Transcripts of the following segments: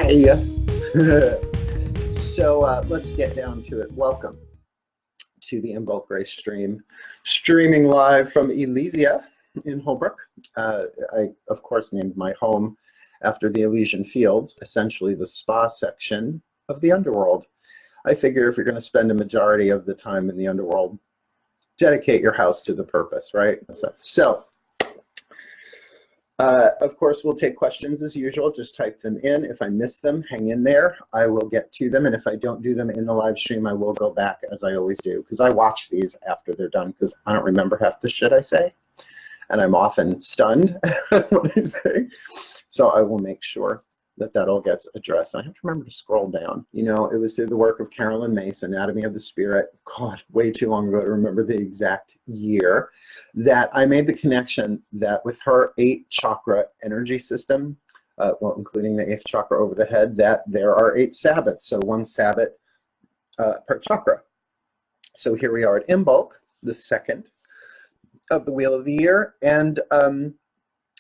Hey. So let's get down to it. Welcome to the Imbolc Grace stream, streaming live from Elysia in Holbrook. I, of course, named my home after the Elysian Fields, essentially the spa section of the underworld. I figure if you're going to spend a majority of the time in the underworld, dedicate your house to the purpose, right? So, of course, we'll take questions as usual. Just type them in. If I miss them, hang in there. I will get to them. And if I don't do them in the live stream, I will go back as I always do, because I watch these after they're done because I don't remember half the shit I say. And I'm often stunned at what I say. So I will make sure that that all gets addressed. I have to remember to scroll down. You know, it was through the work of Carolyn Mace, Anatomy of the Spirit, God, way too long ago to remember the exact year, that I made the connection that with her 8-chakra energy system, well, including the 8th chakra over the head, that there are 8 Sabbats, so 1 Sabbat per chakra. So here we are at Imbolc, the second of the Wheel of the Year, and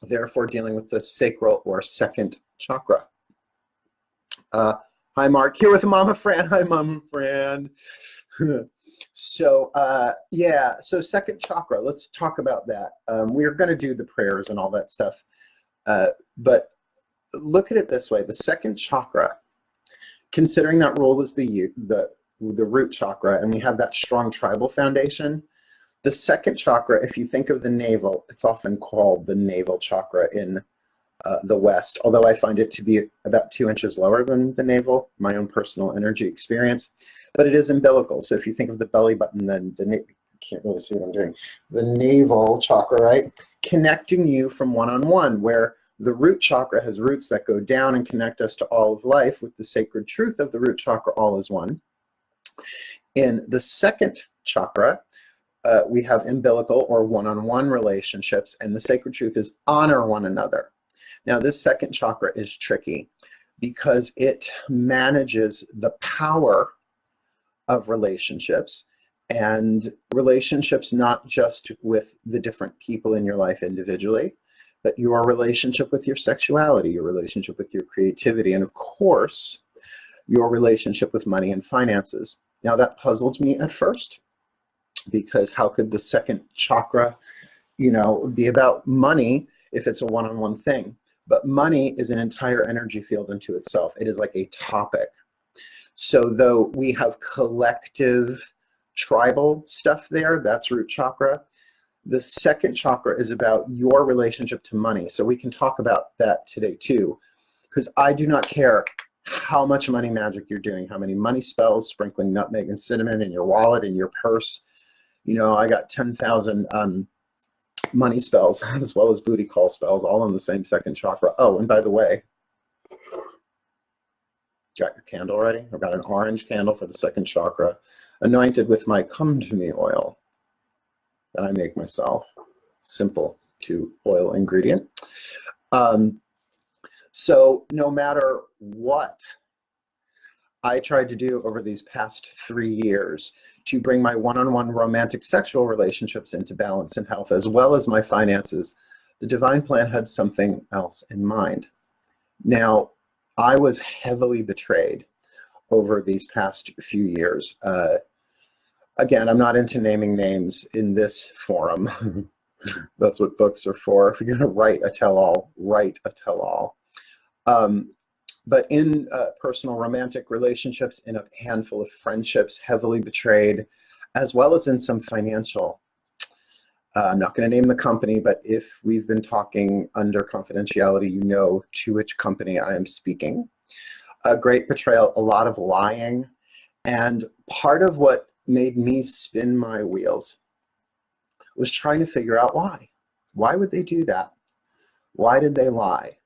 therefore dealing with the sacral or second chakra. Hi, Mark, here with Mama Fran. Hi, Mama Fran. So, yeah, so second chakra, let's talk about that. We're going to do the prayers and all that stuff, but look at it this way. The second chakra, considering that rule was the root chakra, and we have that strong tribal foundation, the second chakra, if you think of the navel, it's often called the navel chakra in the West, although I find it to be about 2 inches lower than the navel, my own personal energy experience, but it is umbilical. So if you think of the belly button, then you can't really see what I'm doing. The navel chakra, right? Connecting you from one-on-one, where the root chakra has roots that go down and connect us to all of life with the sacred truth of the root chakra, all is one. In the second chakra, we have umbilical or one-on-one relationships, and the sacred truth is honor one another. Now, this second chakra is tricky because it manages the power of relationships, and relationships not just with the different people in your life individually, but your relationship with your sexuality, your relationship with your creativity, and of course, your relationship with money and finances. Now, that puzzled me at first, because how could the second chakra, be about money if it's a one-on-one thing? But money is an entire energy field into itself. It is like a topic. So though we have collective tribal stuff there, that's root chakra, the second chakra is about your relationship to money. So we can talk about that today too, because I do not care how much money magic you're doing, how many money spells, sprinkling nutmeg and cinnamon in your wallet, in your purse. I got 10,000 money spells as well as booty call spells, all in the same second chakra. Oh, and by the way, got your candle ready? I've got an orange candle for the second chakra, anointed with my Come To Me oil that I make myself. Simple to oil ingredient. So no matter what I tried to do over these past 3 years to bring my one-on-one romantic sexual relationships into balance and health, as well as my finances, the divine plan had something else in mind. Now, I was heavily betrayed over these past few years. Again, I'm not into naming names in this forum. That's what books are for. If you're going to write a tell-all, write a tell-all. But in personal romantic relationships, in a handful of friendships, heavily betrayed, as well as in some financial. I'm not going to name the company, but if we've been talking under confidentiality, you know to which company I am speaking. A great betrayal, a lot of lying, and part of what made me spin my wheels was trying to figure out why. Why would they do that? Why did they lie?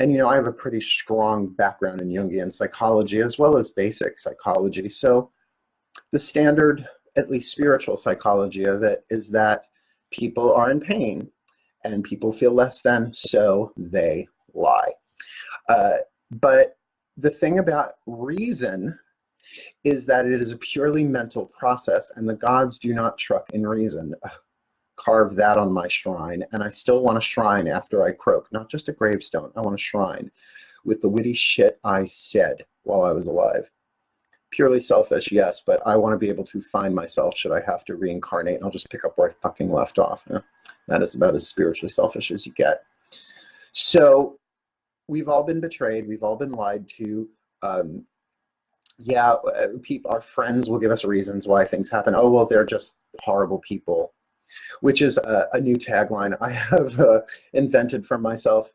And I have a pretty strong background in Jungian psychology as well as basic psychology. So the standard, at least spiritual psychology of it, is that people are in pain and people feel less than, so they lie. But the thing about reason is that it is a purely mental process, and the gods do not truck in reason. Carve that on my shrine, and I still want a shrine after I croak, not just a gravestone. I want a shrine with the witty shit I said while I was alive. Purely selfish, yes, but I want to be able to find myself should I have to reincarnate, and I'll just pick up where I fucking left off. That is about as spiritually selfish as you get. So we've all been betrayed. We've all been lied to. Our friends will give us reasons why things happen. Oh, well, they're just horrible people, which is a new tagline I have invented for myself.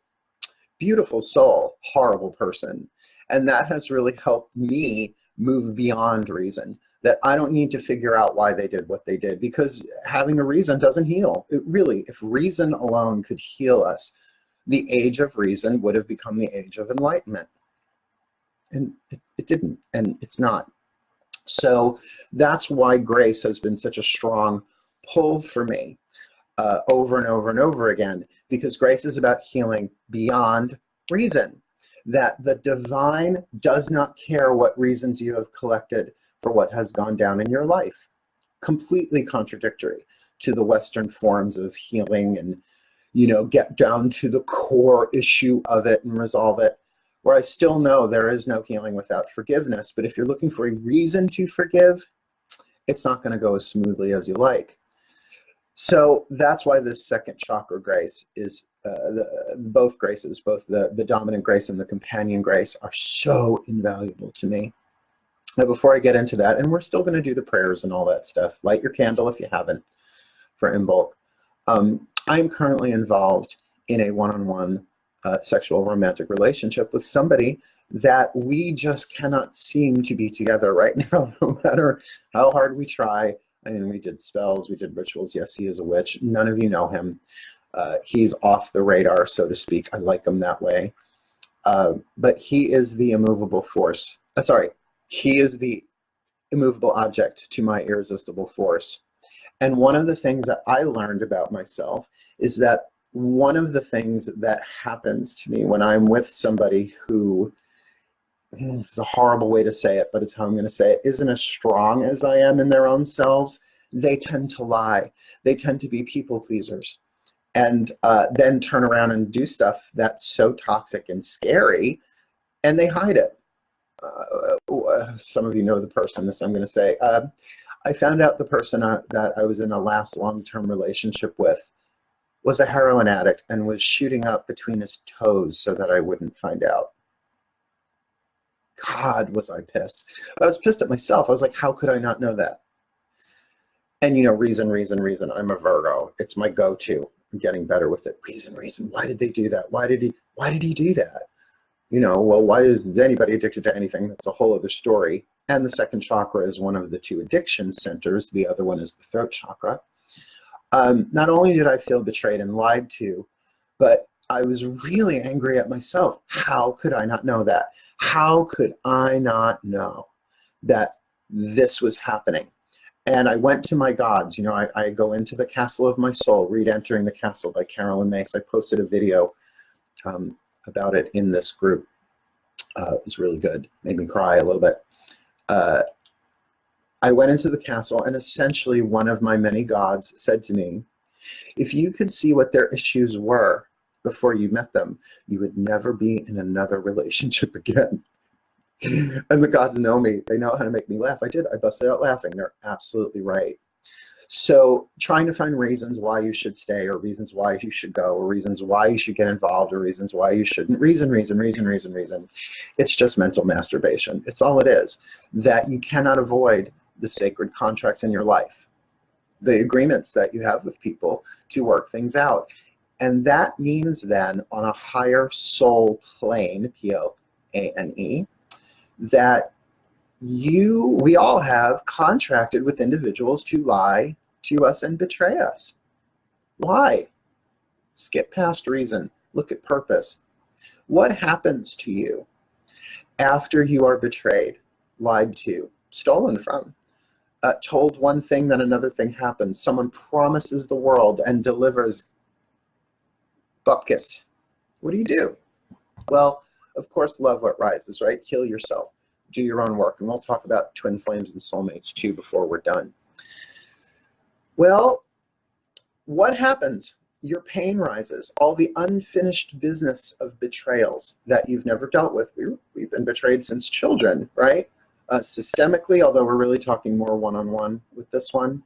Beautiful soul, horrible person. And that has really helped me move beyond reason, that I don't need to figure out why they did what they did, because having a reason doesn't heal. It really, if reason alone could heal us, the age of reason would have become the age of enlightenment. And it didn't, and it's not. So that's why grace has been such a strong pull for me over and over and over again, because grace is about healing beyond reason. That the divine does not care what reasons you have collected for what has gone down in your life. Completely contradictory to the Western forms of healing and, get down to the core issue of it and resolve it. Where I still know there is no healing without forgiveness, but if you're looking for a reason to forgive, it's not going to go as smoothly as you like. So that's why this second chakra grace is, both graces, both the dominant grace and the companion grace, are so invaluable to me. Now, before I get into that, and we're still going to do the prayers and all that stuff, light your candle if you haven't for Imbolc. I'm currently involved in a one-on-one sexual romantic relationship with somebody that we just cannot seem to be together right now, no matter how hard we try. I mean, we did spells, we did rituals. Yes, he is a witch. None of you know him. He's off the radar, so to speak. I like him that way. But he is the immovable force. He is the immovable object to my irresistible force. And one of the things that I learned about myself is that one of the things that happens to me when I'm with somebody who, it's a horrible way to say it, but it's how I'm going to say it, isn't as strong as I am in their own selves, they tend to lie. They tend to be people pleasers, and then turn around and do stuff that's so toxic and scary, and they hide it. Some of you know the person, this I'm going to say. I found out the person that I was in a last long-term relationship with was a heroin addict and was shooting up between his toes so that I wouldn't find out. God, was I pissed. I was pissed at myself. I was like, how could I not know that? And reason. I'm a Virgo. It's my go-to. I'm getting better with it. Reason. Why did they do that? Why did he do that? Well, why is anybody addicted to anything? That's a whole other story. And the second chakra is one of the two addiction centers. The other one is the throat chakra. Not only did I feel betrayed and lied to, but I was really angry at myself. How could I not know that? How could I not know that this was happening? And I went to my gods. I go into the castle of my soul, read Entering the Castle by Carolyn Mace. I posted a video about it in this group. It was really good. Made me cry a little bit. I went into the castle, and essentially one of my many gods said to me, if you could see what their issues were before you met them, you would never be in another relationship again. And the gods know me. They know how to make me laugh. I did. I busted out laughing. They're absolutely right. So trying to find reasons why you should stay, or reasons why you should go, or reasons why you should get involved, or reasons why you shouldn't. Reason. It's just mental masturbation. It's all it is. That you cannot avoid the sacred contracts in your life, the agreements that you have with people to work things out. And that means then on a higher soul plane, P-L-A-N-E, that we all have contracted with individuals to lie to us and betray us. Why? Skip past reason. Look at purpose. What happens to you after you are betrayed, lied to, stolen from, told one thing, then another thing happens? Someone promises the world and delivers bupkis. What do? Well, of course, love what rises, right? Heal yourself. Do your own work. And we'll talk about twin flames and soulmates too before we're done. Well, what happens? your pain rises. All the unfinished business of betrayals that you've never dealt with. We've been betrayed since children, right? Systemically, although we're really talking more one-on-one with this one.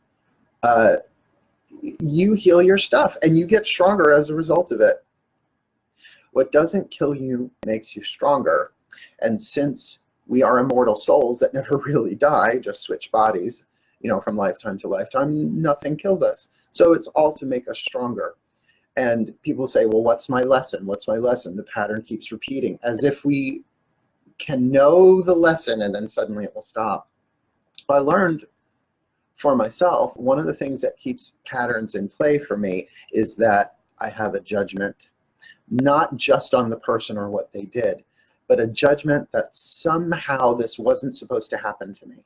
You heal your stuff and you get stronger as a result of it. What doesn't kill you makes you stronger. And since we are immortal souls that never really die, just switch bodies, from lifetime to lifetime, nothing kills us. So it's all to make us stronger. And people say, well, what's my lesson? What's my lesson? The pattern keeps repeating, as if we can know the lesson and then suddenly it will stop. I learned for myself, one of the things that keeps patterns in play for me is that I have a judgment, not just on the person or what they did, but a judgment that somehow this wasn't supposed to happen to me,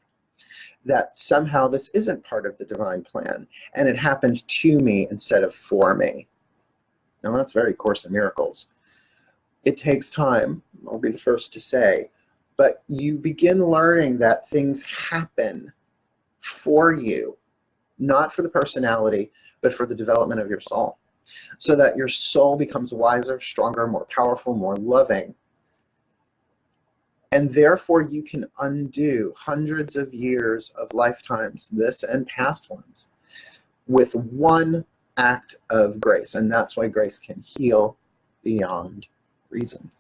that somehow this isn't part of the divine plan, and it happened to me instead of for me. Now that's very Course in Miracles. It takes time, I'll be the first to say, but you begin learning that things happen for you, not for the personality, but for the development of your soul, so that your soul becomes wiser, stronger, more powerful, more loving. And therefore you can undo hundreds of years of lifetimes, this and past ones, with one act of grace. And that's why grace can heal beyond reason.